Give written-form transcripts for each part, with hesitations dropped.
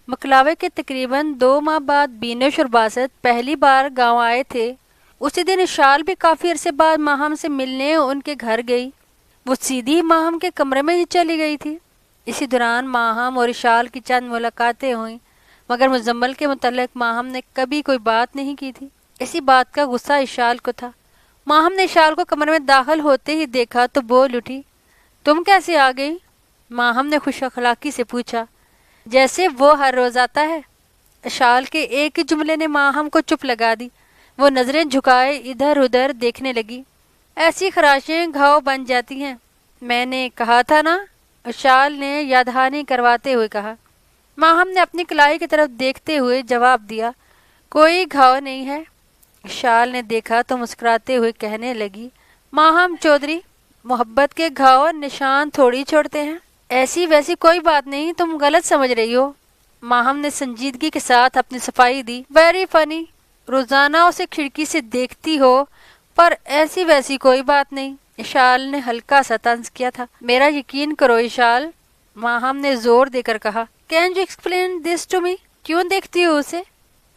مکلاوے کے تقریباً 2 ماہ بعد بینش اور باسط پہلی بار گاؤں آئے تھے۔ اسی دن اشال بھی کافی عرصے بعد ماہم سے ملنے ان کے گھر گئی۔ وہ سیدھی ماہم کے کمرے میں ہی چلی گئی تھی۔ اسی دوران ماہم اور اشال کی چند ملاقاتیں ہوئیں، مگر مزمل کے متعلق ماہم نے کبھی کوئی بات نہیں کی تھی۔ اسی بات کا غصہ اشال کو تھا۔ ماہم نے اشال کو کمرے میں داخل ہوتے ہی دیکھا تو بول اٹھی، تم کیسے آ گئی؟ ماہم نے خوش اخلاقی سے پوچھا، جیسے وہ ہر روز آتا ہے۔ اشال کے ایک ہی جملے نے ماہم کو چپ لگا دی۔ وہ نظریں جھکائے ادھر ادھر دیکھنے لگی۔ ایسی خراشیں گھاؤ بن جاتی ہیں، میں نے کہا تھا نا، اشال نے یاد دہانی کرواتے ہوئے کہا۔ ماہم نے اپنی کلائی کی طرف دیکھتے ہوئے جواب دیا، کوئی گھاؤ نہیں ہے۔ اشال نے دیکھا تو مسکراتے ہوئے کہنے لگی، ماہم چودھری، محبت کے گھاؤ نشان تھوڑی چھوڑتے ہیں۔ ایسی ویسی کوئی بات نہیں، تم غلط سمجھ رہی ہو۔ ماہم نے سنجیدگی کے ساتھ اپنی صفائی دی، ویری فنی، روزانہ اسے کھڑکی سے دیکھتی ہو، پر ایسی ویسی کوئی بات نہیں۔ اشال نے ہلکا سا طنز کیا تھا۔ میرا یقین کرو اشال، ماہم نے زور دے کر کہا، can you explain this to me? کیوں دیکھتی ہو اسے؟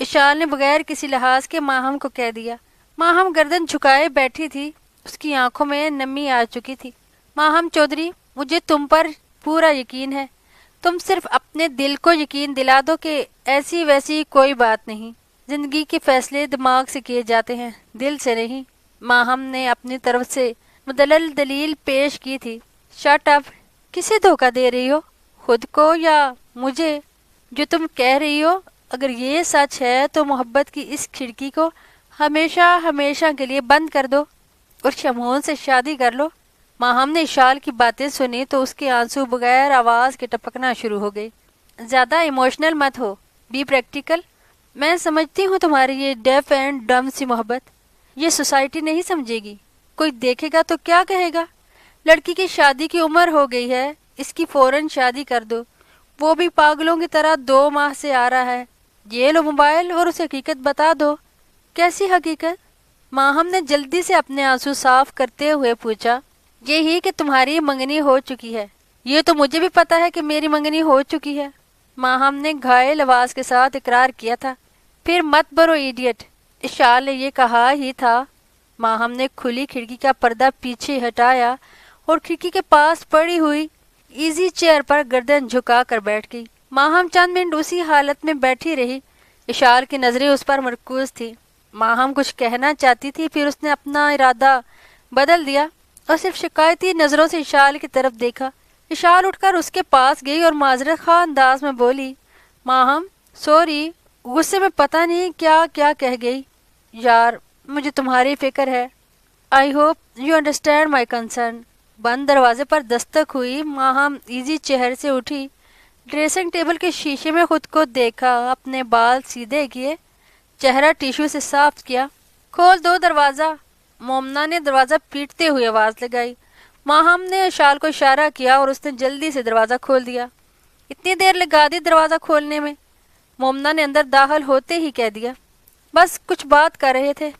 اشال نے بغیر کسی لحاظ کے ماہم کو کہہ دیا۔ ماہم گردن جھکائے بیٹھی تھی، اس کی آنکھوں میں نمی آ چکی تھی۔ ماہم چودھری، مجھے تم پر پورا یقین ہے، تم صرف اپنے دل کو یقین دلا دو کہ ایسی ویسی کوئی بات نہیں۔ زندگی کے فیصلے دماغ سے کیے جاتے ہیں، دل سے نہیں۔ ماہم نے اپنی طرف سے مدلل دلیل پیش کی تھی۔ شٹ اپ، کسے دھوکہ دے رہی ہو، خود کو یا مجھے؟ جو تم کہہ رہی ہو اگر یہ سچ ہے تو محبت کی اس کھڑکی کو ہمیشہ ہمیشہ کے لیے بند کر دو اور شمعون سے شادی کر لو۔ ماہم نے اشال کی باتیں سنی تو اس کے آنسو بغیر آواز کے ٹپکنا شروع ہو گئی۔ زیادہ ایموشنل مت ہو، بی پریکٹیکل۔ میں سمجھتی ہوں تمہاری یہ ڈیف اینڈ ڈم سی محبت، یہ سوسائٹی نہیں سمجھے گی، کوئی دیکھے گا تو کیا کہے گا؟ لڑکی کی شادی کی عمر ہو گئی ہے، اس کی فوراً شادی کر دو، وہ بھی پاگلوں کی طرح 2 ماہ سے آ رہا ہے۔ یہ لو موبائل اور اسے حقیقت بتا دو۔ کیسی حقیقت؟ ماہم نے جلدی سے اپنے آنسو صاف کرتے ہوئے پوچھا۔ یہی کہ تمہاری منگنی ہو چکی ہے۔ یہ تو مجھے بھی پتا ہے کہ میری منگنی ہو چکی ہے، ماہم نے گھائل آواز کے ساتھ اقرار کیا تھا۔ پھر مت برو ایڈیٹ، اشال نے یہ کہا ہی تھا۔ ماہم نے کھلی کھڑکی کا پردہ پیچھے ہٹایا اور کھڑکی کے پاس پڑی ہوئی ایزی چیئر پر گردن جھکا کر بیٹھ گئی۔ ماہم چند منٹ اسی حالت میں بیٹھی رہی۔ اشال کی نظریں اس پر مرکوز تھی۔ ماہم کچھ کہنا چاہتی تھی، پھر اس نے اپنا ارادہ بدل دیا اور صرف شکایتی نظروں سے اشال کی طرف دیکھا۔ اشال اٹھ کر اس کے پاس گئی اور معذرت خواہ انداز میں بولی، ماہم سوری، غصے میں پتہ نہیں کیا کیا کہہ گئی۔ یار، مجھے تمہاری فکر ہے۔ I hope you understand my concern. بند دروازے پر دستک ہوئی۔ ماہم ایزی چیئر سے اٹھی، ڈریسنگ ٹیبل کے شیشے میں خود کو دیکھا، اپنے بال سیدھے کیے، چہرہ ٹیشو سے صاف کیا۔ کھول دو دروازہ، مومنہ نے دروازہ پیٹتے ہوئے آواز لگائی۔ ماہم نے اشال کو اشارہ کیا اور اس نے جلدی سے دروازہ کھول دیا۔ اتنی دیر لگا دی دروازہ کھولنے میں؟ مومنہ نے اندر داخل ہوتے ہی کہہ دیا۔ بس کچھ بات کر رہے تھے،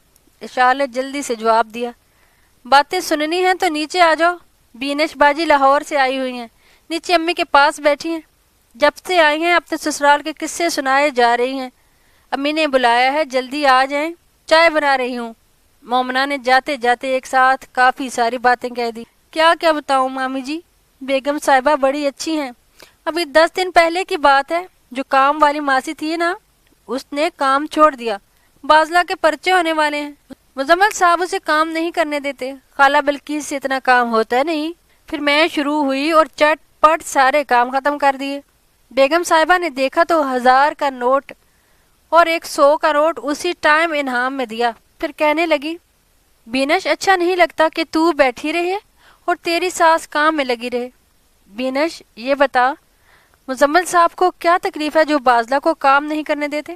اشال نے جلدی سے جواب دیا۔ باتیں سننی ہیں تو نیچے آ جاؤ، بینش باجی لاہور سے آئی ہوئی ہیں، نیچے امی کے پاس بیٹھی ہیں، جب سے آئی ہیں اپنے سسرال کے قصے سنائے جا رہی ہیں۔ امی نے بلایا ہے، جلدی آ جائیں، چائے بنا رہی ہوں۔ مومنہ نے جاتے جاتے ایک ساتھ کافی ساری باتیں کہہ دی۔ کیا کیا بتاؤں مامی جی، بیگم صاحبہ بڑی اچھی ہیں۔ ابھی 10 دن پہلے کی بات ہے، جو کام والی ماسی تھی نا، اس نے کام چھوڑ دیا، بازلا کے پرچے ہونے والے ہیں۔ مزمل صاحب اسے کام نہیں کرنے دیتے، خالہ بلقیس سے اتنا کام ہوتا نہیں۔ پھر میں شروع ہوئی اور چٹ پٹ سارے کام ختم کر دیے۔ بیگم صاحبہ نے دیکھا تو 1000 کا نوٹ اور 100 کا نوٹ اسی ٹائم انعام میں دیا۔ پھر کہنے لگی، بینش اچھا نہیں لگتا کہ تو بیٹھی رہے اور تیری ساس کام میں لگی رہے۔ بینش یہ بتا، مزمل صاحب کو کیا تکلیف ہے جو بازلا کو کام نہیں کرنے دیتے؟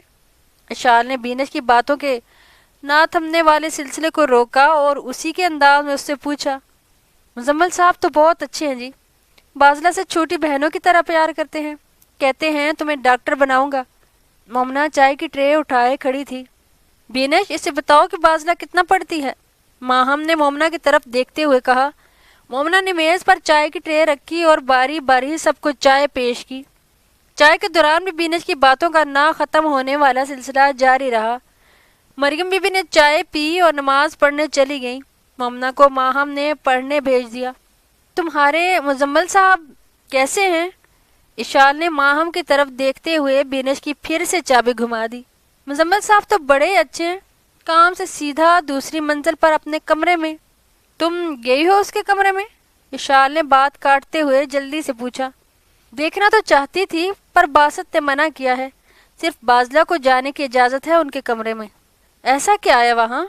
اشال نے بینش کی باتوں کے نہ تھمنے والے سلسلے کو روکا اور اسی کے انداز میں اس سے پوچھا، مزمل صاحب تو بہت اچھے ہیں جی، بازلا سے چھوٹی بہنوں کی طرح پیار کرتے ہیں، کہتے ہیں تمہیں ڈاکٹر بناؤں گا۔ مومنہ چائے کی ٹرے اٹھائے کھڑی تھی۔ بینش اسے بتاؤ کہ بازلا کتنا پڑھتی ہے؟ ماہم نے مومنہ کی طرف دیکھتے ہوئے کہا۔ مومنہ نے میز پر چائے کی ٹرے رکھی اور باری باری سب کو چائے پیش کی۔ چائے کے دوران بھی بینش کی باتوں کا نہ ختم ہونے والا سلسلہ جاری رہا۔ مریم بی بی نے چائے پی اور نماز پڑھنے چلی گئیں۔ مومنہ کو ماہم نے پڑھنے بھیج دیا۔ تمہارے مزمل صاحب کیسے ہیں؟ اشال نے ماہم کی طرف دیکھتے ہوئے بینش کی پھر سے چابی گھما دی۔ مزمل صاحب تو بڑے اچھے ہیں، کام سے سیدھا دوسری منزل پر اپنے کمرے میں۔ تم گئی ہو اس کے کمرے میں؟ اشال نے بات کاٹتے ہوئے جلدی سے پوچھا۔ دیکھنا تو چاہتی تھی پر باسط نے منع کیا ہے، صرف بازلہ کو جانے کی اجازت ہے ان کے کمرے میں۔ ایسا کیا ہے وہاں؟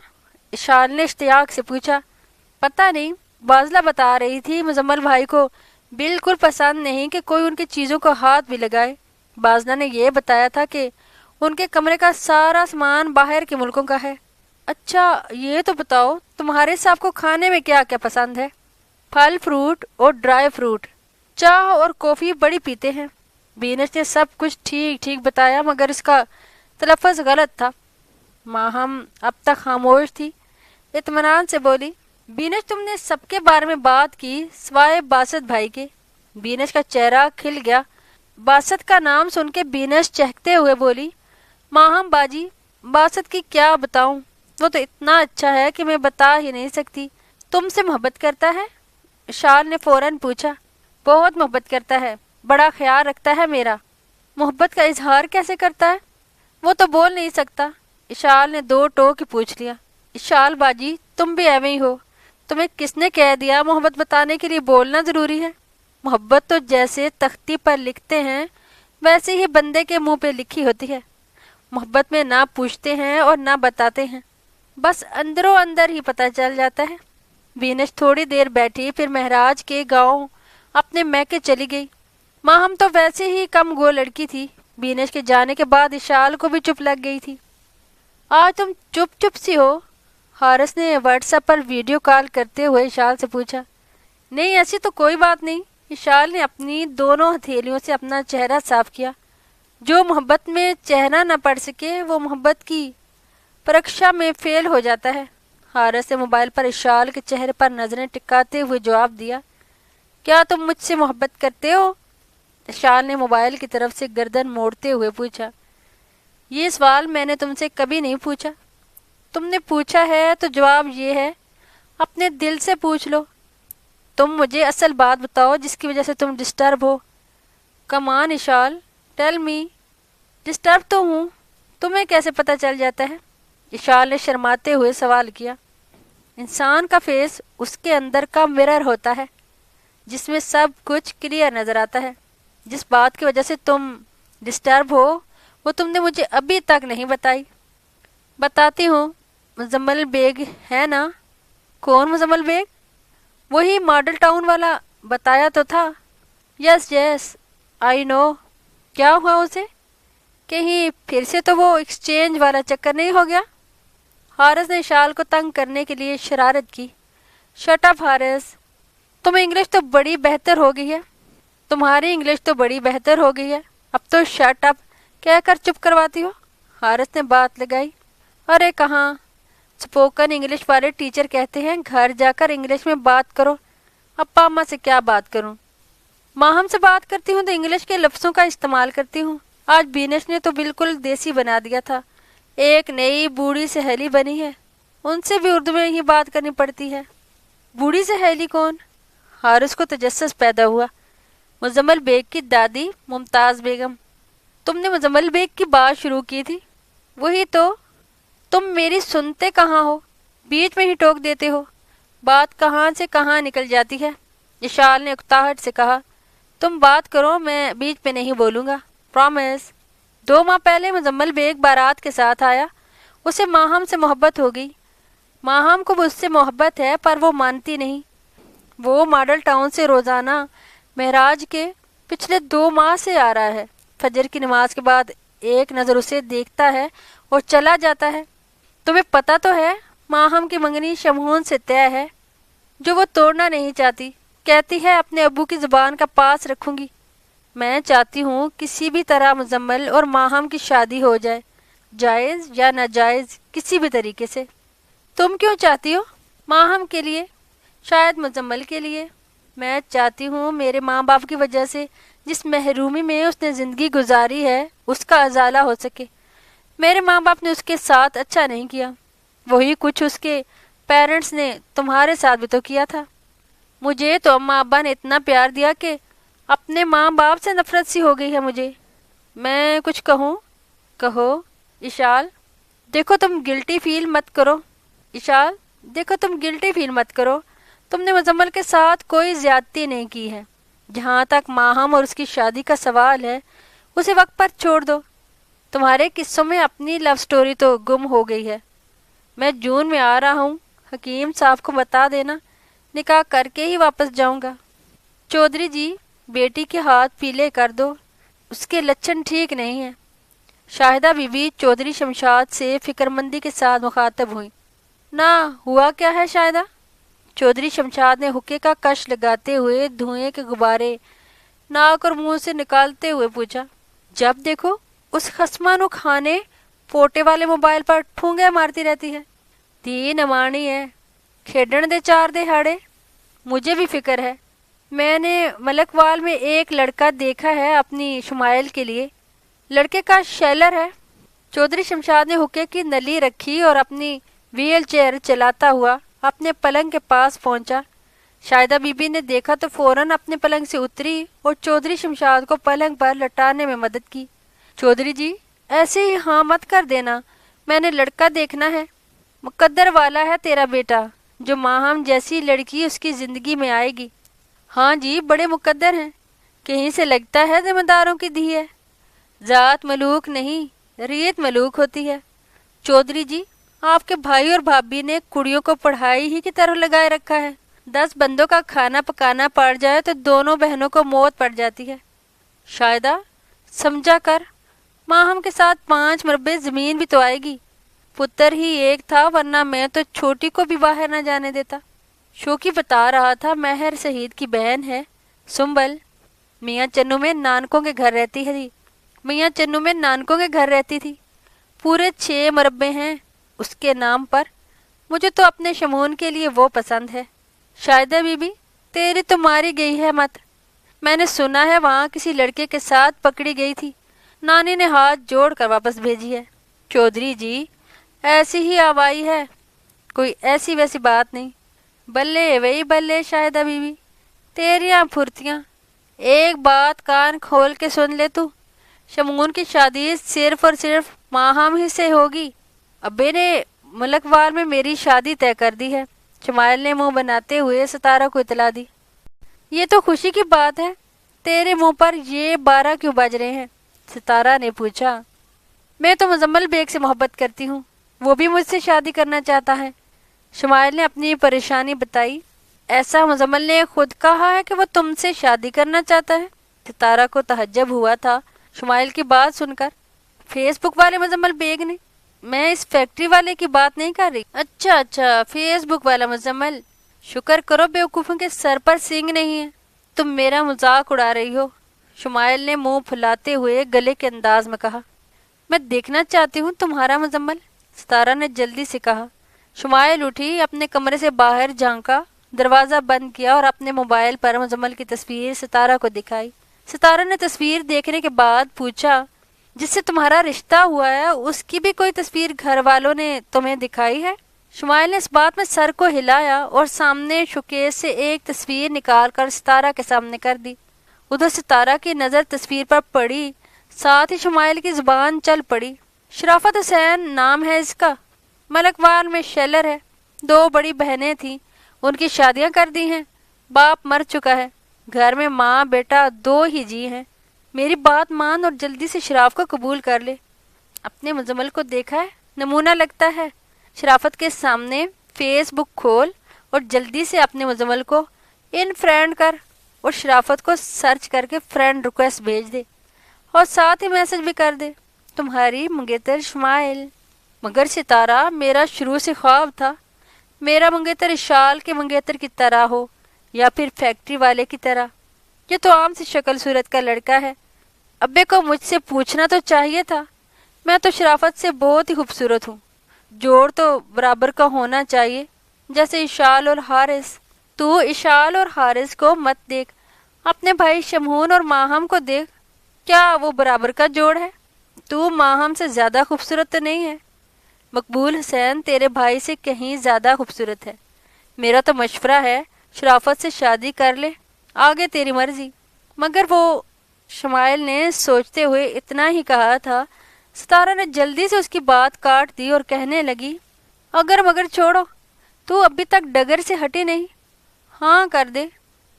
اشال نے اشتیاق سے پوچھا۔ پتہ نہیں، بازلہ بتا رہی تھی مزمل بھائی کو بالکل پسند نہیں کہ کوئی ان کی چیزوں کو ہاتھ بھی لگائے۔ بازلہ نے یہ بتایا تھا کہ ان کے کمرے کا سارا سامان باہر کے ملکوں کا ہے۔ اچھا یہ تو بتاؤ تمہارے صاحب کو کھانے میں کیا کیا پسند ہے؟ پھل فروٹ اور ڈرائی فروٹ، چائے اور کافی بڑی پیتے ہیں۔ بینش نے سب کچھ ٹھیک ٹھیک بتایا مگر اس کا تلفظ غلط تھا۔ ماہم اب تک خاموش تھی، اطمینان سے بولی، بینش تم نے سب کے بارے میں بات کی سوائے باسط بھائی کے۔ بینش کا چہرہ کھل گیا۔ باسط کا نام سن کے بینش چہکتے ہوئے بولی، ماہم باجی باسط کی کیا بتاؤں، وہ تو اتنا اچھا ہے کہ میں بتا ہی نہیں سکتی۔ تم سے محبت کرتا ہے؟ اشال نے فوراً پوچھا۔ بہت محبت کرتا ہے، بڑا خیال رکھتا ہے میرا۔ محبت کا اظہار کیسے کرتا ہے؟ وہ تو بول نہیں سکتا۔ اشال نے دو ٹوک پوچھ لیا۔ اشال باجی تم بھی ایویں ہی ہو، تمہیں کس نے کہہ دیا محبت بتانے کے لیے بولنا ضروری ہے؟ محبت تو جیسے تختی پر لکھتے ہیں ویسے ہی بندے کے منہ پہ لکھی ہوتی ہے۔ محبت میں نہ پوچھتے ہیں اور نہ بتاتے ہیں، بس اندروں اندر ہی پتہ چل جاتا ہے۔ بینش تھوڑی دیر بیٹھی پھر مہراج کے گاؤں اپنے میکے چلی گئی۔ ماہم تو ویسے ہی کم گو لڑکی تھی، بینش کے جانے کے بعد اشال کو بھی چپ لگ گئی تھی۔ آج تم چپ چپ سی ہو؟ حارث نے واٹس ایپ پر ویڈیو کال کرتے ہوئے اشال سے پوچھا۔ نہیں ایسی تو کوئی بات نہیں۔ اشال نے اپنی دونوں ہتھیلیوں سے اپنا چہرہ صاف کیا۔ جو محبت میں چہرہ نہ پڑ سکے وہ محبت کی پریکشا میں فیل ہو جاتا ہے۔ حارث نے موبائل پر اشال کے چہرے پر نظریں ٹکاتے ہوئے جواب دیا۔ کیا تم مجھ سے محبت کرتے ہو؟ اشال نے موبائل کی طرف سے گردن موڑتے ہوئے پوچھا۔ یہ سوال میں نے تم سے کبھی نہیں پوچھا۔ تم نے پوچھا ہے تو جواب یہ ہے، اپنے دل سے پوچھ لو۔ تم مجھے اصل بات بتاؤ جس کی وجہ سے تم ڈسٹرب ہو۔ کم آن اشال، ٹیل می۔ ڈسٹرب تو ہوں، تمہیں کیسے پتہ چل جاتا ہے؟ اشال نے شرماتے ہوئے سوال کیا۔ انسان کا فیس اس کے اندر کا مرر ہوتا ہے جس میں سب کچھ کلیئر نظر آتا ہے۔ جس بات کی وجہ سے تم ڈسٹرب ہو وہ تم نے مجھے ابھی تک نہیں بتائی۔ بتاتی ہوں، مزمل بیگ ہے نا؟ کون مزمل بیگ؟ وہی ماڈل ٹاؤن والا، بتایا تو تھا۔ یس یس آئی نو۔ کیا ہوا اسے؟ کہیں پھر سے تو وہ ایکسچینج والا چکر نہیں ہو گیا؟ حارث نے اشال کو تنگ کرنے کے لیے شرارت کی۔ شٹ اپ حارث، تم انگلش تو بڑی بہتر ہو گئی ہے۔ تمہاری انگلش تو بڑی بہتر ہو گئی ہے، اب تو شٹ اپ کہہ کر چپ کرواتی ہو۔ حارث نے بات لگائی۔ ارے کہاں، اسپوکن انگلش والے ٹیچر کہتے ہیں گھر جا کر انگلش میں بات کرو۔ ابا اماں سے کیا بات کروں؟ ماہم سے بات کرتی ہوں تو انگلش کے لفظوں کا استعمال کرتی ہوں۔ آج بینش نے تو بالکل دیسی بنا دیا تھا۔ ایک نئی بوڑھی سہیلی بنی ہے، ان سے بھی اردو میں ہی بات کرنی پڑتی ہے۔ بوڑھی سہیلی کون؟ حارث کو تجسس پیدا ہوا۔ مزمل بیگ کی دادی ممتاز بیگم۔ تم نے مزمل بیگ کی بات شروع کی تھی؟ وہی تو۔ تم میری سنتے کہاں ہو، بیچ میں ہی ٹوک دیتے ہو، بات کہاں سے کہاں نکل جاتی ہے۔ اشال نے اکتاہٹ سے کہا۔ تم بات کرو، میں بیچ میں نہیں بولوں گا، پرامس۔ 2 ماہ پہلے مزمل بیگ بارات کے ساتھ آیا، اسے ماہم سے محبت ہو گئی۔ ماہم کو اس سے محبت ہے پر وہ مانتی نہیں۔ وہ ماڈل ٹاؤن سے روزانہ مہراج کے پچھلے 2 ماہ سے آ رہا ہے۔ فجر کی نماز کے بعد ایک نظر اسے دیکھتا ہے اور چلا جاتا ہے۔ تمہیں پتہ تو ہے ماہم کی منگنی شمہون سے طے ہے، جو وہ توڑنا نہیں چاہتی۔ کہتی ہے اپنے ابو کی زبان کا پاس رکھوں گی۔ میں چاہتی ہوں کسی بھی طرح مزمل اور ماہم کی شادی ہو جائے، جائز یا ناجائز کسی بھی طریقے سے۔ تم کیوں چاہتی ہو؟ ماہم کے لیے، شاید مزمل کے لیے۔ میں چاہتی ہوں میرے ماں باپ کی وجہ سے جس محرومی میں اس نے زندگی گزاری ہے اس کا ازالہ ہو سکے۔ میرے ماں باپ نے اس کے ساتھ اچھا نہیں کیا، وہی کچھ اس کے پیرنٹس نے تمہارے ساتھ بھی تو کیا تھا۔ مجھے تو اماں ابا نے اتنا پیار دیا کہ اپنے ماں باپ سے نفرت سی ہو گئی ہے مجھے۔ میں کچھ کہوں؟ کہو اشال۔ دیکھو تم گلٹی فیل مت کرو اشال، دیکھو تم گلٹی فیل مت کرو، تم نے مزمل کے ساتھ کوئی زیادتی نہیں کی ہے۔ جہاں تک ماہم اور اس کی شادی کا سوال ہے اسے وقت پر چھوڑ دو۔ تمہارے قصوں میں اپنی لو سٹوری تو گم ہو گئی ہے۔ میں جون میں آ رہا ہوں، حکیم صاحب کو بتا دینا، نکاح کر کے ہی واپس جاؤں گا۔ چودھری جی بیٹی کے ہاتھ پیلے کر دو، اس کے لچھن ٹھیک نہیں ہیں۔ شاہدہ بی بی چودھری شمشاد سے فکر مندی کے ساتھ مخاطب ہوئی۔ نہ ہوا کیا ہے شاہدہ؟ چودھری شمشاد نے حقے کا کش لگاتے ہوئے دھوئیں کے غبارے ناک اور منہ سے نکالتے ہوئے پوچھا۔ جب دیکھو اس خسمانو کھانے پوٹے والے موبائل پر ٹھونگے مارتی رہتی ہے۔ دھی نمانی ہے، کھیڈن دے چار دہاڑے۔ مجھے بھی فکر ہے، میں نے ملک وال میں ایک لڑکا دیکھا ہے اپنی شمائل کے لیے، لڑکے کا شیلر ہے۔ چودھری شمشاد نے حقے کی نلی رکھی اور اپنی ویل چیئر چلاتا ہوا اپنے پلنگ کے پاس پہنچا۔ شاہدہ بی بی نے دیکھا تو فوراً اپنے پلنگ سے اتری اور چودھری شمشاد کو پلنگ پر لٹانے میں مدد کی۔ چودھری جی ایسے ہی ہاں مت کر دینا، میں نے لڑکا دیکھنا ہے، مقدر والا ہے تیرا بیٹا، جو ماہم جیسی لڑکی اس کی زندگی میں آئے گی۔ ہاں جی بڑے مقدر ہیں، کہیں سے لگتا ہے ذمہ داروں کی دھی ہے۔ ذات ملوک نہیں ریت ملوک ہوتی ہے۔ چودھری جی آپ کے بھائی اور بھابھی نے کڑیوں کو پڑھائی ہی کی طرح لگائے رکھا ہے، 10 بندوں کا کھانا پکانا پڑ جائے تو دونوں بہنوں کو موت پڑ جاتی ہے۔ شاہدہ سمجھا کر، ماہم کے ساتھ 5 مربع زمین بھی تو آئے گی، پتر ہی ایک تھا ورنہ میں تو چھوٹی کو بھی باہر نہ جانے دیتا۔ شوکی بتا رہا تھا مہر شہید کی بہن ہے سنبل، میاں چنو میں نانکوں کے گھر رہتی ہے، میاں چنو میں نانکوں کے گھر رہتی تھی، پورے 6 مربع ہیں اس کے نام پر۔ مجھے تو اپنے شمون کے لیے وہ پسند ہے۔ شاہدہ بی بی تیری تو ماری گئی ہے مت، میں نے سنا ہے وہاں کسی لڑکے کے ساتھ پکڑی گئی تھی، نانی نے ہاتھ جوڑ کر واپس بھیجی ہے۔ چودھری جی ایسی ہی آوائی ہے، کوئی ایسی ویسی بات نہیں۔ بلے وہی بلے شاہدہ بی بی تیریاں پھرتیاں، ایک بات کان کھول کے سن لے تو، شمون کی شادی صرف اور صرف ماہم ہی سے ہوگی۔ ابے نے ملک وال میں میری شادی طے کر دی ہے، شمائل نے منہ بناتے ہوئے ستارہ کو اطلاع دی۔ یہ تو خوشی کی بات ہے، تیرے منہ پر یہ 12 کیوں بج رہے ہیں؟ ستارہ نے پوچھا۔ میں تو مزمل بیگ سے محبت کرتی ہوں، وہ بھی مجھ سے شادی کرنا چاہتا ہے۔ شمائل نے اپنی پریشانی بتائی۔ ایسا مزمل نے خود کہا ہے کہ وہ تم سے شادی کرنا چاہتا ہے؟ ستارہ کو تعجب ہوا تھا شمائل کی بات سن کر۔ فیس بک والے مزمل بیگ نے؟ میں اس فیکٹری والے کی بات نہیں کر رہی۔ اچھا فیس بک والا مزمل، شکر کرو بیوقوفوں کے سر پر سینگ نہیں ہے، تم میرا مذاق اڑا رہی ہو، شمائل نے منہ پھلاتے ہوئے گلے کے انداز میں کہا۔ میں دیکھنا چاہتی ہوں تمہارا مزمل، ستارہ نے جلدی سے کہا۔ شمائل اٹھی، اپنے کمرے سے باہر جھانکا، دروازہ بند کیا اور اپنے موبائل پر مزمل کی تصویر ستارہ کو دکھائی۔ ستارہ نے تصویر دیکھنے کے بعد پوچھا، جس سے تمہارا رشتہ ہوا ہے اس کی بھی کوئی تصویر گھر والوں نے تمہیں دکھائی ہے؟ شمائل نے اس بات میں سر کو ہلایا اور سامنے شوکیس سے ایک تصویر نکال کر ستارہ کے سامنے کر دی۔ ادھر ستارہ کی نظر تصویر پر پڑی، ساتھ ہی شمائل کی زبان چل پڑی۔ شرافت حسین نام ہے اس کا، ملک وال میں شیلر ہے، 2 بڑی بہنیں تھیں، ان کی شادیاں کر دی ہیں، باپ مر چکا ہے، گھر میں ماں بیٹا 2 ہی جی ہیں۔ میری بات مان اور جلدی سے شراف کو قبول کر لے۔ اپنے مزمل کو دیکھا ہے، نمونہ لگتا ہے۔ شرافت کے سامنے فیس بک کھول اور جلدی سے اپنے مزمل کو ان فرینڈ کر اور شرافت کو سرچ کر کے فرینڈ ریکویسٹ بھیج دے اور ساتھ ہی میسج بھی کر دے، تمہاری منگیتر شمائل۔ مگر ستارہ میرا شروع سے خواب تھا میرا منگیتر اشال کے منگیتر کی طرح ہو یا پھر فیکٹری والے کی طرح۔ یہ تو عام سی شکل صورت کا لڑکا ہے، ابے کو مجھ سے پوچھنا تو چاہیے تھا، میں تو شرافت سے بہت ہی خوبصورت ہوں، جوڑ تو برابر کا ہونا چاہیے، جیسے اشال اور حارث۔ تو اشال اور حارث کو مت دیکھ، اپنے بھائی شمہون اور ماہم کو دیکھ، کیا وہ برابر کا جوڑ ہے؟ تو ماہم سے زیادہ خوبصورت تو نہیں ہے؟ مقبول حسین تیرے بھائی سے کہیں زیادہ خوبصورت ہے۔ میرا تو مشورہ ہے شرافت سے شادی کر لے، آگے تیری مرضی۔ مگر وہ، شمائل نے سوچتے ہوئے اتنا ہی کہا تھا۔ ستارہ نے جلدی سے اس کی بات کاٹ دی اور کہنے لگی، اگر مگر چھوڑو، تو ابھی تک ڈگر سے ہٹی نہیں۔ ہاں کر دے۔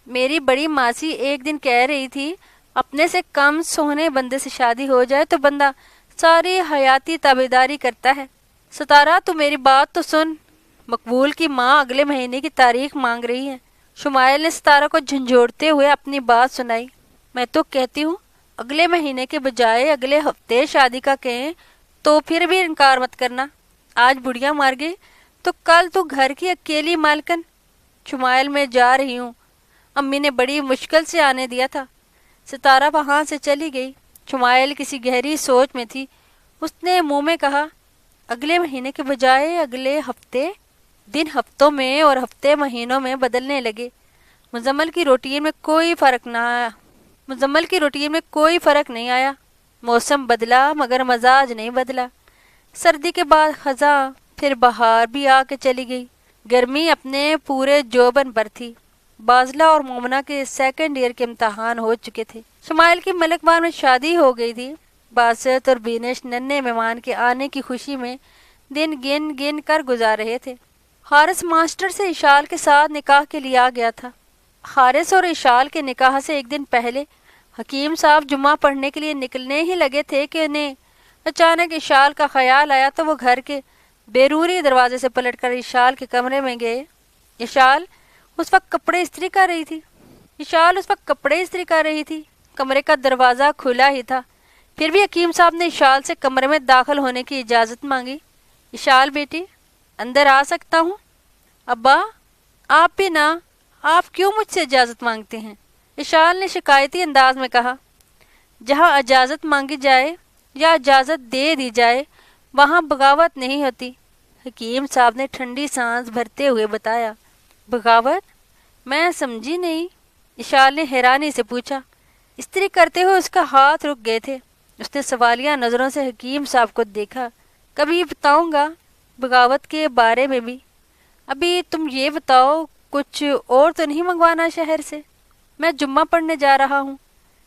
میری بڑی ماسی ایک دن کہہ رہی تھی، اپنے سے کم سوہنے بندے سے شادی ہو جائے تو بندہ ساری حیاتی تابعداری کرتا ہے۔ ستارہ تو میری بات تو سن، مقبول کی ماں اگلے مہینے کی تاریخ مانگ رہی ہے۔ شمائل نے ستارہ کو جھنجھوڑتے ہوئے اپنی بات سنائی۔ میں تو کہتی ہوں اگلے مہینے کے بجائے اگلے ہفتے شادی کا کہیں، تو پھر بھی انکار مت کرنا۔ آج بڑھیا مر گئی تو کل تو گھر کی اکیلی مالکن۔ شمائل میں جا رہی ہوں، امی نے بڑی مشکل سے آنے دیا تھا۔ ستارہ وہاں سے چلی گئی۔ شمائل کسی گہری سوچ میں تھی۔ اس نے منہ میں کہا، اگلے مہینے کے بجائے اگلے ہفتے؟ دن ہفتوں میں اور ہفتے مہینوں میں بدلنے لگے۔ مزمل کی روٹین میں کوئی فرق نہیں آیا۔ موسم بدلا مگر مزاج نہیں بدلا۔ سردی کے بعد خزاں، پھر بہار بھی آ کے چلی گئی۔ گرمی اپنے پورے جوبن پر تھی۔ بازلہ اور مومنہ کے سیکنڈ ایئر کے امتحان ہو چکے تھے۔ شمائل کی ملک بار میں شادی ہو گئی تھی۔ باسط اور بینش ننھے مہمان کے آنے کی خوشی میں دن گن گن کر گزار رہے تھے۔ حارث ماسٹر سے اشال کے ساتھ نکاح کے لیے آ گیا تھا۔ حارث اور اشال کے نکاح سے ایک دن پہلے حکیم صاحب جمعہ پڑھنے کے لیے نکلنے ہی لگے تھے کہ انہیں اچانک اشال کا خیال آیا تو وہ گھر کے بیرونی دروازے سے پلٹ کر اشال کے کمرے میں گئے۔ اشال اس وقت کپڑے استری کر رہی تھی۔ کمرے کا دروازہ کھلا ہی تھا، پھر بھی حکیم صاحب نے اشال سے کمرے میں داخل ہونے کی اجازت مانگی۔ اشال بیٹی، اندر آ سکتا ہوں؟ ابا، آپ بھی نہ، آپ کیوں مجھ سے اجازت مانگتے ہیں؟ اشال نے شکایتی انداز میں کہا۔ جہاں اجازت مانگی جائے یا اجازت دے دی جائے وہاں بغاوت نہیں ہوتی، حکیم صاحب نے ٹھنڈی سانس بھرتے ہوئے بتایا۔ بغاوت؟ میں سمجھی نہیں، اشال نے حیرانی سے پوچھا۔ استری کرتے ہوئے اس کا ہاتھ رک گئے تھے۔ اس نے سوالیہ نظروں سے حکیم صاحب کو دیکھا۔ کبھی بتاؤں گا بغاوت کے بارے میں بھی۔ ابھی تم یہ بتاؤ، کچھ اور تو نہیں منگوانا شہر سے؟ میں جمعہ پڑھنے جا رہا ہوں،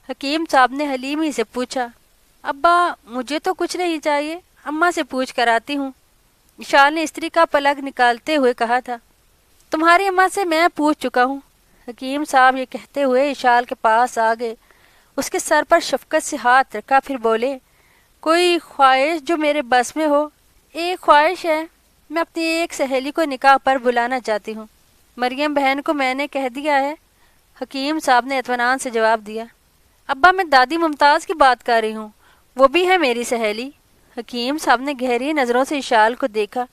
حکیم صاحب نے حلیمی سے پوچھا۔ ابا، مجھے تو کچھ نہیں چاہیے، اماں سے پوچھ کر آتی ہوں، اشال نے استری کا پلگ نکالتے ہوئے کہا تھا۔ تمہاری اماں سے میں پوچھ چکا ہوں۔ حکیم صاحب یہ کہتے ہوئے اشال کے پاس آ گئے، اس کے سر پر شفقت سے ہاتھ رکھا، پھر بولے، کوئی خواہش جو میرے بس میں ہو؟ ایک خواہش ہے، میں اپنی ایک سہیلی کو نکاح پر بلانا چاہتی ہوں۔ مریم بہن کو میں نے کہہ دیا ہے، حکیم صاحب نے اطمینان سے جواب دیا۔ ابا، میں دادی ممتاز کی بات کر رہی ہوں، وہ بھی ہے میری سہیلی۔ حکیم صاحب نے گہری نظروں سے اشال کو دیکھا۔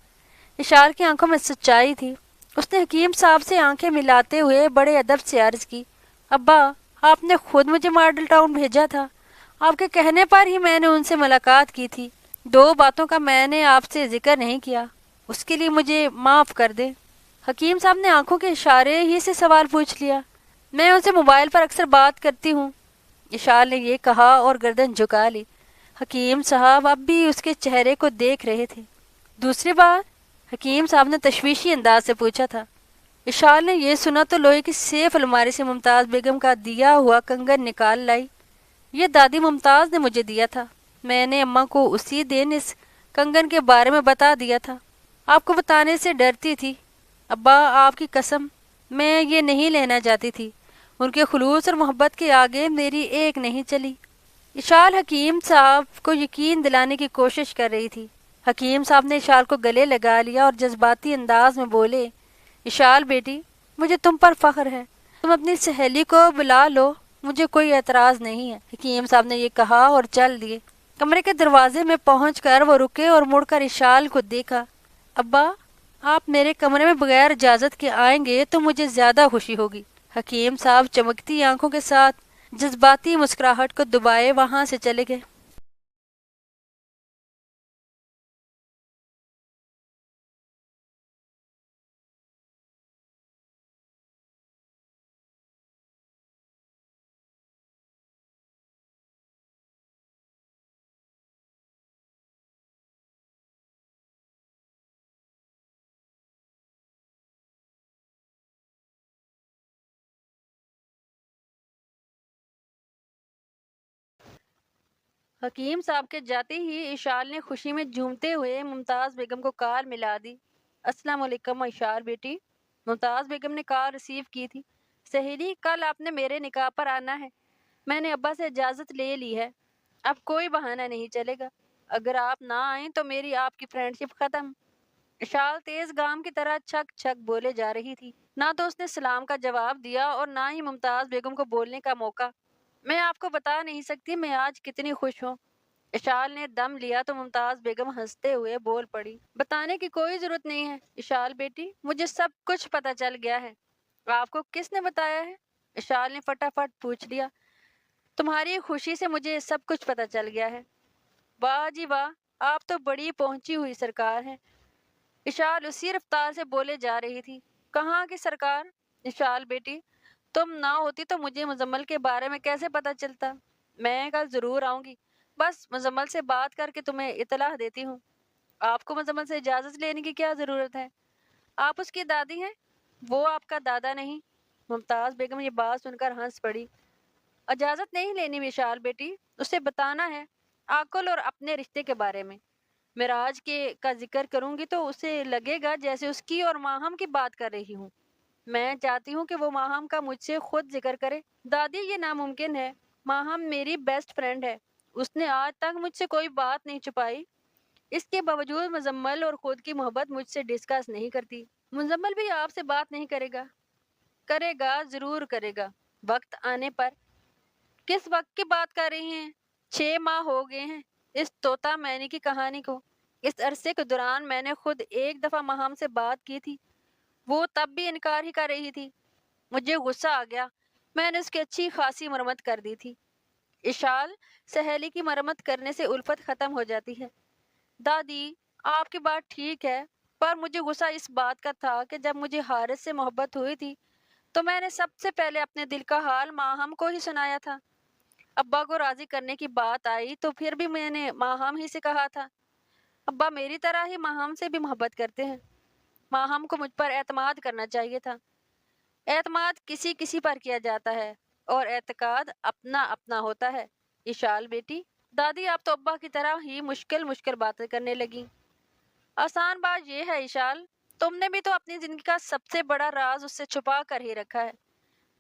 اشال کی آنکھوں میں سچائی تھی۔ اس نے حکیم صاحب سے آنکھیں ملاتے ہوئے بڑے ادب سے عرض کی، ابا، آپ نے خود مجھے ماڈل ٹاؤن بھیجا تھا، آپ کے کہنے پر ہی میں نے ان سے ملاقات کی تھی۔ دو باتوں کا میں نے آپ سے ذکر نہیں کیا، اس کے لیے مجھے معاف کر دیں۔ حکیم صاحب نے آنکھوں کے اشارے ہی سے سوال پوچھ لیا۔ میں ان سے موبائل پر اکثر بات کرتی ہوں، اشال نے یہ کہا اور گردن جھکا لی۔ حکیم صاحب اب بھی اس کے چہرے کو دیکھ رہے تھے۔ دوسری بات؟ حکیم صاحب نے تشویشی انداز سے پوچھا تھا۔ اشال نے یہ سنا تو لوہے کی سیف الماری سے ممتاز بیگم کا دیا ہوا کنگن نکال لائی۔ یہ دادی ممتاز نے مجھے دیا تھا، میں نے اماں کو اسی دن اس کنگن کے بارے میں بتا دیا تھا، آپ کو بتانے سے ڈرتی تھی۔ ابا، آپ کی قسم، میں یہ نہیں لینا چاہتی تھی، ان کے خلوص اور محبت کے آگے میری ایک نہیں چلی۔ اشال حکیم صاحب کو یقین دلانے کی کوشش کر رہی تھی۔ حکیم صاحب نے اشال کو گلے لگا لیا اور جذباتی انداز میں بولے، اشال بیٹی، مجھے تم پر فخر ہے، تم اپنی سہیلی کو بلا لو، مجھے کوئی اعتراض نہیں ہے۔ حکیم صاحب نے یہ کہا اور چل دیے۔ کمرے کے دروازے میں پہنچ کر وہ رکے اور مڑ کر اشال کو دیکھا۔ ابا، آپ میرے کمرے میں بغیر اجازت کے آئیں گے تو مجھے زیادہ خوشی ہوگی۔ حکیم صاحب چمکتی آنکھوں کے ساتھ جذباتی مسکراہٹ کو دبائے وہاں سے چلے گئے۔ حکیم صاحب کے جاتے ہی اشال نے خوشی میں جھومتے ہوئے ممتاز بیگم کو کال ملا دی۔ السلام علیکم اشال بیٹی۔ ممتاز بیگم نے کال ریسیو کی تھی۔ سہیلی، کل آپ نے میرے نکاح پر آنا ہے۔ میں نے ابا سے اجازت لے لی ہے، اب کوئی بہانہ نہیں چلے گا۔ اگر آپ نہ آئیں تو میری آپ کی فرینڈ شپ ختم۔ اشال تیز گام کی طرح چھک چھک بولے جا رہی تھی۔ نہ تو اس نے سلام کا جواب دیا اور نہ ہی ممتاز بیگم کو بولنے کا موقع۔ میں آپ کو بتا نہیں سکتی میں آج کتنی خوش ہوں۔ اشال نے دم لیا تو ممتاز بیگم ہنستے ہوئے بول پڑی۔ بتانے کی کوئی ضرورت نہیں ہے اشال بیٹی، مجھے سب کچھ پتہ چل گیا ہے۔ آپ کو کس نے بتایا ہے؟ اشال نے فٹافٹ پوچھ لیا۔ تمہاری خوشی سے مجھے سب کچھ پتہ چل گیا ہے۔ واہ جی واہ، آپ تو بڑی پہنچی ہوئی سرکار ہیں۔ اشال اسی رفتار سے بولے جا رہی تھی۔ کہاں کی سرکار؟ اشال بیٹی، تم نہ ہوتی تو مجھے مزمل کے بارے میں کیسے پتہ چلتا؟ میں کل ضرور آؤں گی، بس مزمل سے بات کر کے تمہیں اطلاع دیتی ہوں۔ آپ کو مزمل سے اجازت لینے کی کیا ضرورت ہے؟ آپ اس کی دادی ہیں، وہ آپ کا دادا نہیں۔ ممتاز بیگم یہ بات سن کر ہنس پڑی۔ اجازت نہیں لینی وشال بیٹی، اسے بتانا ہے عقل اور اپنے رشتے کے بارے میں۔ معراج کا ذکر کروں گی تو اسے لگے گا جیسے اس کی اور ماہم کی بات کر رہی ہوں۔ میں چاہتی ہوں کہ وہ ماہم کا مجھ سے خود ذکر کرے۔ دادی، یہ ناممکن ہے۔ ماہم میری بیسٹ فرینڈ ہے، اس نے آج تک مجھ سے کوئی بات نہیں چھپائی۔ اس کے باوجود مزمل اور خود کی محبت مجھ سے ڈسکس نہیں کرتی۔ مزمل بھی آپ سے بات نہیں کرے گا؟ کرے گا، ضرور کرے گا، وقت آنے پر۔ کس وقت کی بات کر رہی ہیں؟ 6 ماہ ہو گئے ہیں اس طوطا مینی کی کہانی کو۔ اس عرصے کے دوران میں نے خود ایک دفعہ ماہم سے بات کی تھی، وہ تب بھی انکار ہی کر رہی تھی۔ مجھے غصہ آ گیا، میں نے اس کی اچھی خاصی مرمت کر دی تھی۔ اشال، سہیلی کی مرمت کرنے سے الفت ختم ہو جاتی ہے۔ دادی، آپ کی بات ٹھیک ہے، پر مجھے غصہ اس بات کا تھا کہ جب مجھے حارث سے محبت ہوئی تھی تو میں نے سب سے پہلے اپنے دل کا حال ماہم کو ہی سنایا تھا۔ ابا کو راضی کرنے کی بات آئی تو پھر بھی میں نے ماہم ہی سے کہا تھا۔ ابا میری طرح ہی ماہم سے بھی محبت کرتے ہیں۔ ماہم کو مجھ پر اعتماد کرنا چاہیے تھا۔ اعتماد کسی کسی پر کیا جاتا ہے اور اعتقاد اپنا اپنا ہوتا ہے۔ اشال بیٹی، دادی آپ تو ابا کی طرح ہی مشکل باتیں کرنے لگیں۔ آسان بات یہ ہے اشال، تم نے بھی تو اپنی زندگی کا سب سے بڑا راز اس سے چھپا کر ہی رکھا ہے۔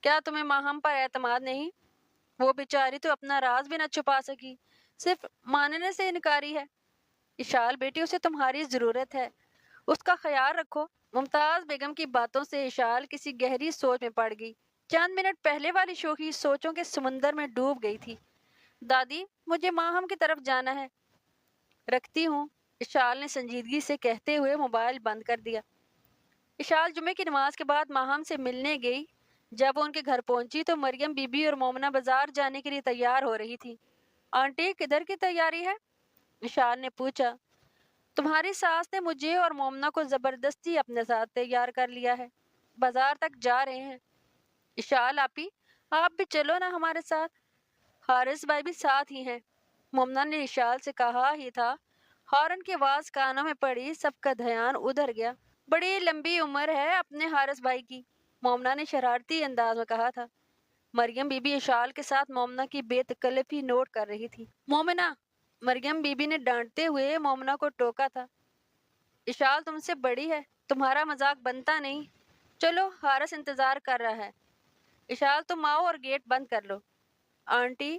کیا تمہیں ماہم پر اعتماد نہیں؟ وہ بیچاری تو اپنا راز بھی نہ چھپا سکی، صرف ماننے سے انکاری ہے۔ اشال بیٹی، اسے تمہاری ضرورت ہے، اس کا خیال رکھو۔ ممتاز بیگم کی باتوں سے اشال کسی گہری سوچ میں پڑ گئی۔ چند منٹ پہلے والی شوخی سوچوں کے سمندر میں ڈوب گئی تھی۔ دادی، مجھے ماہم کی طرف جانا ہے۔ رکھتی ہوں، اشال نے سنجیدگی سے کہتے ہوئے موبائل بند کر دیا۔ اشال جمعے کی نماز کے بعد ماہم سے ملنے گئی۔ جب وہ ان کے گھر پہنچی تو مریم بی بی اور مومنہ بازار جانے کے لیے تیار ہو رہی تھی۔ آنٹی، کدھر کی تیاری ہے؟ اشال نے پوچھا۔ تمہاری ساس نے مجھے اور مومنہ کو زبردستی اپنے ساتھ تیار کر لیا ہے، بازار تک جا رہے ہیں۔ اشال آپی، آپ بھی چلو نا ہمارے ساتھ، حارث بھائی بھی ساتھ ہی ہیں۔ مومنہ نے اشال سے کہا ہی تھا، ہارن کی آواز کانوں میں پڑی، سب کا دھیان ادھر گیا۔ بڑی لمبی عمر ہے اپنے حارث بھائی کی، مومنہ نے شرارتی انداز میں کہا تھا۔ مریم بی بی اشال کے ساتھ مومنہ کی بے تکلفی نوٹ کر رہی تھی۔ مومنہ، مریم بی بی نے ڈانٹتے ہوئے مومنہ کو ٹوکا تھا۔ اشال تم سے بڑی ہے، تمہارا مذاق بنتا نہیں۔ چلو، حارث انتظار کر رہا ہے۔ اشال تم آؤ اور گیٹ بند کر لو۔ آنٹی،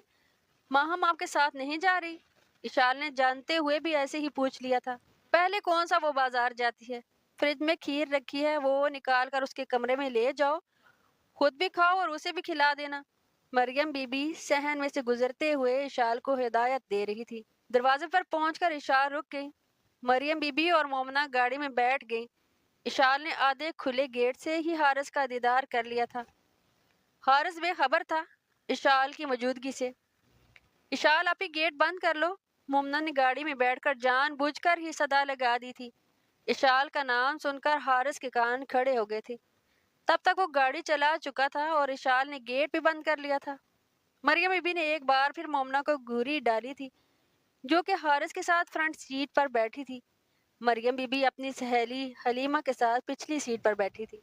ماہم آپ کے ساتھ نہیں جا رہی؟ اشال نے جانتے ہوئے بھی ایسے ہی پوچھ لیا تھا۔ پہلے کون سا وہ بازار جاتی ہے؟ فریج میں کھیر رکھی ہے، وہ نکال کر اس کے کمرے میں لے جاؤ، خود بھی کھاؤ اور اسے بھی کھلا دینا۔ مریم بی بی صحن میں سے گزرتے ہوئے اشال کو ہدایت دے رہی تھی۔ دروازے پر پہنچ کر اشال رک گئی۔ مریم بی بی اور مومنہ گاڑی میں بیٹھ گئیں۔ اشال نے آدھے کھلے گیٹ سے ہی حارث کا دیدار کر لیا تھا۔ حارث بے خبر تھا اشال کی موجودگی سے۔ اشال آپی، گیٹ بند کر لو، مومنہ نے گاڑی میں بیٹھ کر جان بوجھ کر ہی صدا لگا دی تھی۔ اشال کا نام سن کر حارث کے کان کھڑے ہو گئے تھے۔ تب تک وہ گاڑی چلا چکا تھا اور اشال نے گیٹ بھی بند کر لیا تھا۔ مریم بی بی نے ایک بار پھر مومنہ کو گھوری ڈالی تھی، جو کہ حارث کے ساتھ فرنٹ سیٹ پر بیٹھی تھی۔ مریم بی بی اپنی سہیلی حلیمہ کے ساتھ پچھلی سیٹ پر بیٹھی تھی۔